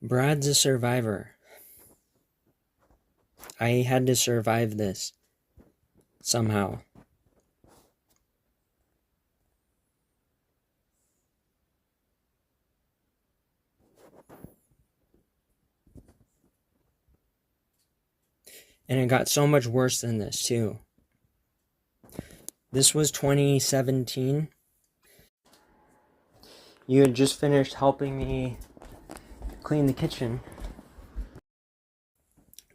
Brad's a survivor. I had to survive this somehow. And it got so much worse than this, too. This was 2017. You had just finished helping me clean the kitchen.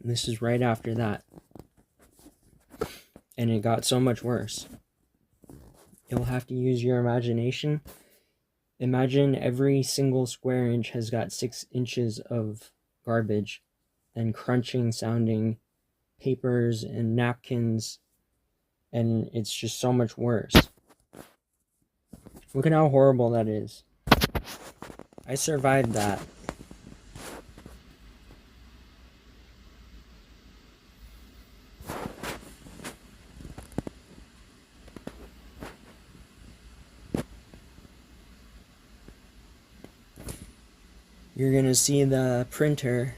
This is right after that. And it got so much worse. You'll have to use your imagination. Imagine every single square inch has got 6 inches of garbage and crunching sounding papers and napkins, and it's just so much worse. Look at how horrible that is. I survived that. You're gonna see the printer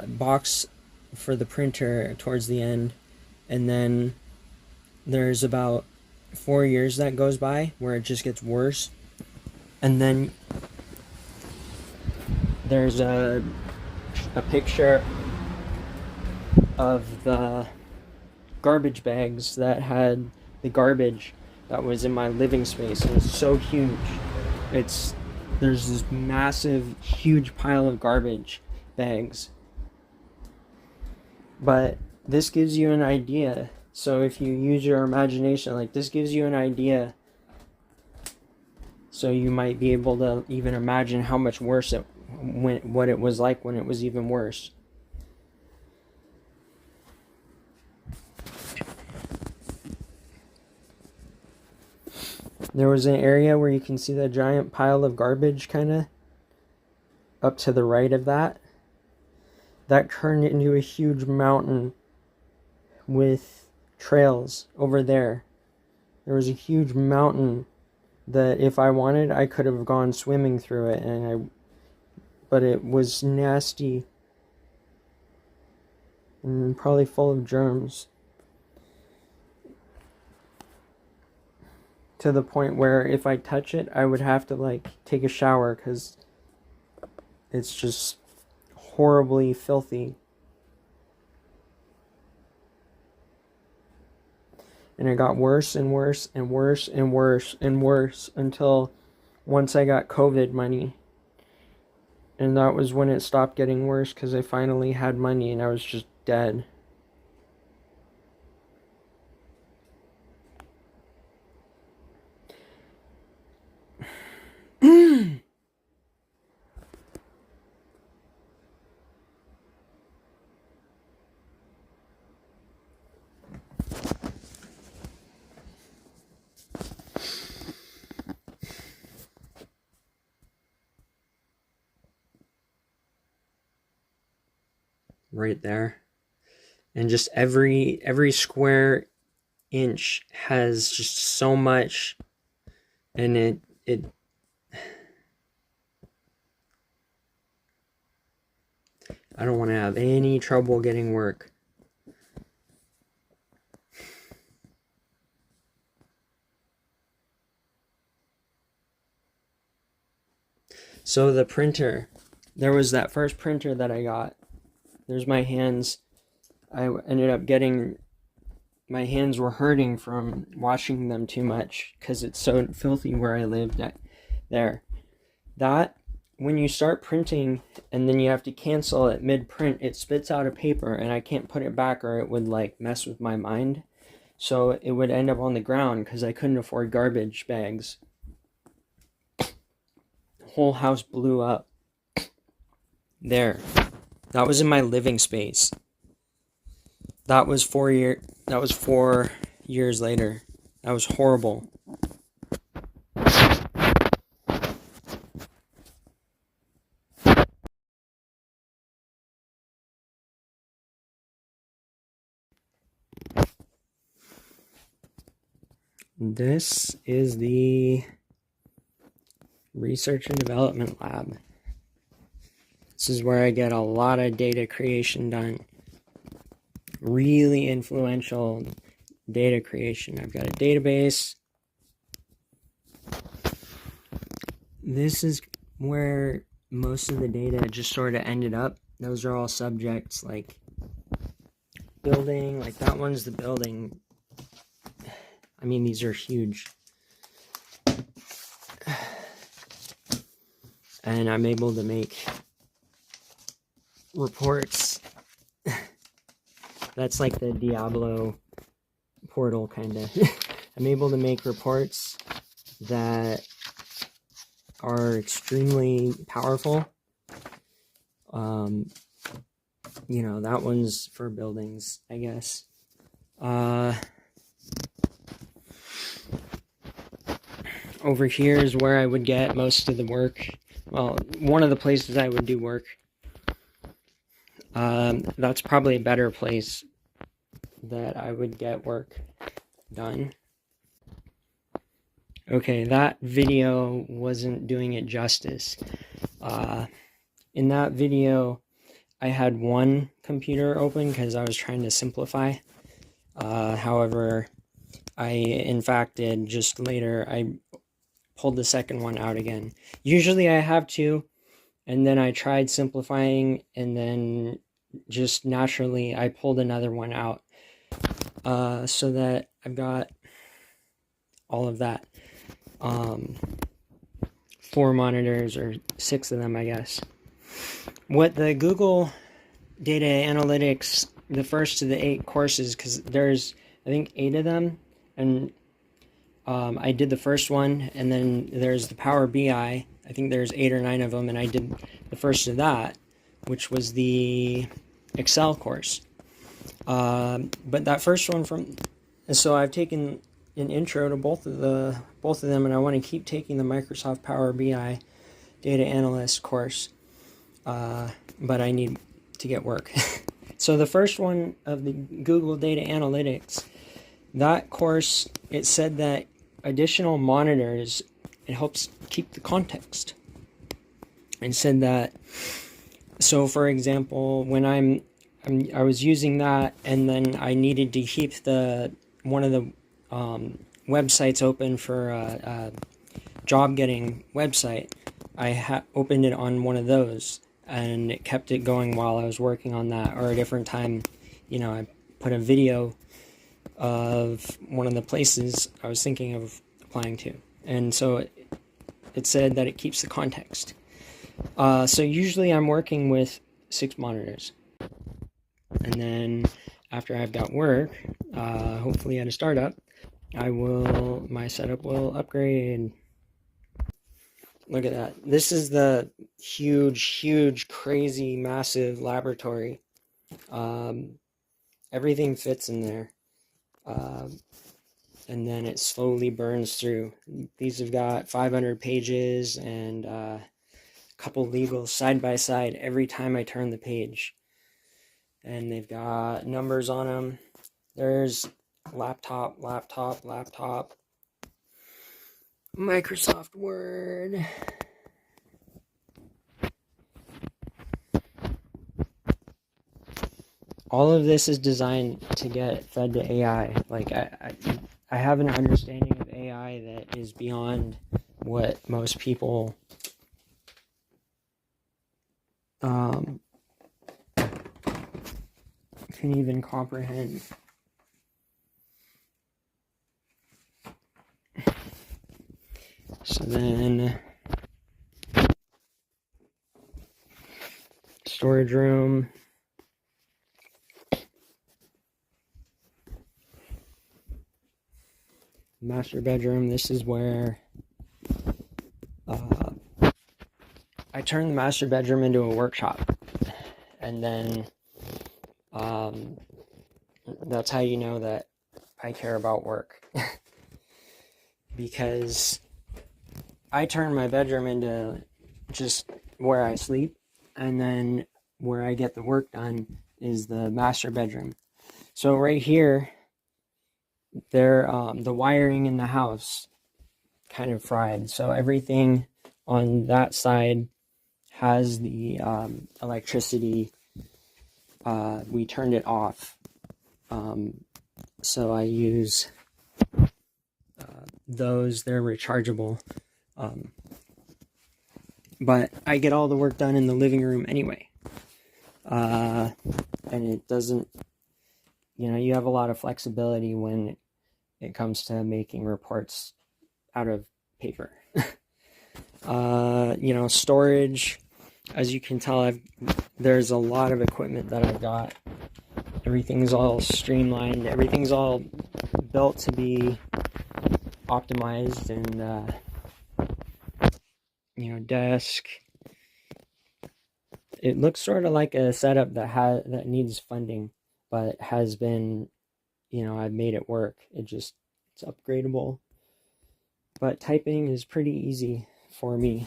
box for the printer towards the end, and then there's about 4 years that goes by where it just gets worse, and then there's a picture of the garbage bags that had the garbage that was in my living space. It was so huge. There's this massive, huge pile of garbage bags. But this gives you an idea. So if you use your imagination, like, this gives you an idea. So you might be able to even imagine how much worse what it was like when it was even worse. There was an area where you can see the giant pile of garbage kind of up to the right of that. That turned into a huge mountain with trails over there. There was a huge mountain that if I wanted, I could have gone swimming through it, but it was nasty and probably full of germs. To the point where if I touch it, I would have to, like, take a shower because it's just horribly filthy. And it got worse and worse and worse and worse and worse until once I got COVID money. And that was when it stopped getting worse because I finally had money and I was just dead. Right there. And just every square inch has just so much, and it I don't want to have any trouble getting work. So the printer, there was that first printer that I got. There's my hands. I ended up getting, my hands were hurting from washing them too much because it's so filthy where I lived there. That, when you start printing and then you have to cancel it mid-print, it spits out a paper and I can't put it back or it would, like, mess with my mind. So it would end up on the ground because I couldn't afford garbage bags. The whole house blew up. There. That was in my living space. That was 4 years later. That was horrible. This is the research and development lab. This is where I get a lot of data creation done. Really influential data creation. I've got a database. This is where most of the data just sort of ended up. Those are all subjects like building, like that one's the building. I mean, these are huge. And I'm able to make reports. That's like the Diablo portal, kind of. I'm able to make reports that are extremely powerful. You know, that one's for buildings, I guess. Over here is where I would get most of the work. Well, one of the places I would do work. That's probably a better place that I would get work done. Okay, that video wasn't doing it justice. In that video, I had one computer open because I was trying to simplify. However, I in fact did just later. I pulled the second one out again. Usually I have two, and then I tried simplifying, and then just naturally I pulled another one out, so that I've got all of that. 4 monitors, or 6 of them, I guess. What the Google Data Analytics, the first of the 8 courses, because there's, I think, 8 of them, and I did the first one, and then there's the Power BI. I think there's 8 or 9 of them, and I did the first of that, which was the Excel course. But that first one so I've taken an intro to both of them, and I want to keep taking the Microsoft Power BI Data Analyst course, but I need to get work. So the first one of the Google Data Analytics, that course, it said that additional monitors, it helps keep the context. It said that, so for example, when I was using that, and then I needed to keep one of the websites open for a job getting website, I opened it on one of those, and it kept it going while I was working on that. Or a different time, you know, I put a video of one of the places I was thinking of applying to, and so it said that it keeps the context. So usually I'm working with 6 monitors, and then after I've got work, hopefully at a startup, my setup will upgrade. Look at that. This is the huge, crazy, massive laboratory. Everything fits in there. And then it slowly burns through. These have got 500 pages and a couple legals side by side every time I turn the page. And they've got numbers on them. There's laptop, Microsoft Word. All of this is designed to get fed to AI. Like, I have an understanding of AI that is beyond what most people can even comprehend. So then, storage room. Master bedroom. This is where I turned the master bedroom into a workshop, and then that's how you know that I care about work. Because I turn my bedroom into just where I sleep, and then where I get the work done is the master bedroom. So right here, the wiring in the house kind of fried. So everything on that side has the electricity. We turned it off, so I use those. They're rechargeable, but I get all the work done in the living room anyway, and it doesn't, you have a lot of flexibility when it comes to making reports out of paper. Storage, as you can tell, there's a lot of equipment that I've got. Everything's all streamlined. Everything's all built to be optimized, and desk. It looks sort of like a setup that needs funding, but has been, I've made it work. It's upgradable. But typing is pretty easy for me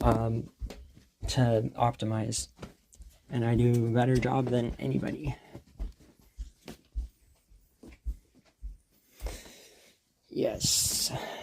to optimize, and I do a better job than anybody. Yes.